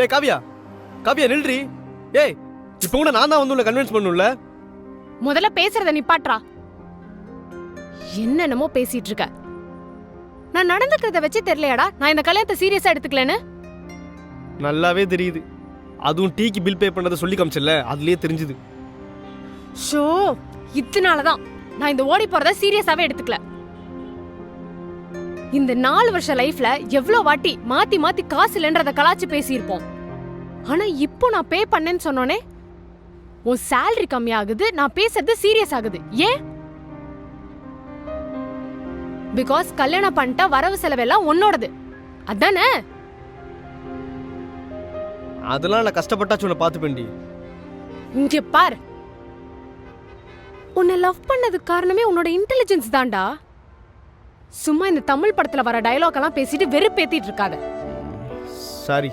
ஏய் காவியா, காவியா நில்றி. ஏய் இப்போ கூட நான் தான் வந்து உள்ள கன்வின்ஸ் பண்ணும்ல. முதல்ல பேசுறத நிப்பாட்றா. என்னென்னமோ பேசிட்டு இருக்க. நான் நடந்துக்கிறத வச்சு தெரியலையாடா நான் இந்த கல்யாணத்தை சீரியஸா எடுத்துக்கலன்னு? நல்லாவே தெரியுது. அதுவும் டீக்கு பில் பே பண்ணதை சொல்லி காமிச்சல, அதுலயே தெரிஞ்சுது. ஷோ, இதனாலதான் நான் இந்த ஓடி போறத சீரியஸாவே எடுத்துக்கல. இந்த 4 வருஷ லைஃப்ல எவ்ளோ வாட்டி மாத்தி மாத்தி காசு இல்லன்றத கலாச்சு பேசியிருப்போம். ஆனா இப்போ நான் பே பண்ணேன்னு சொன்னோனே உன் சேலரி கம்மியாகுது, நான் பேசுறது சீரியஸ் ஆகுது. ஏன்? பிகாஸ் கல்யாணம் பண்ணிட்டா வரவு செலவெல்லாம் உன்னோடது, அதானே? அதெல்லாம் நான் கஷ்டப்பட்டாச்சு உன்னை பார்த்துப்பேன்டி. இங்க பார், உன்னை லவ் பண்ணதுக்கு காரணமே உன்னோட இன்டெலிஜென்ஸ் தான்டா. சும்மா இந்த தமிழ் படத்துல வர டயலாக் எல்லாம் பேசிட்டு வெறுப்பேத்திட்டு இருக்காத. சாரி.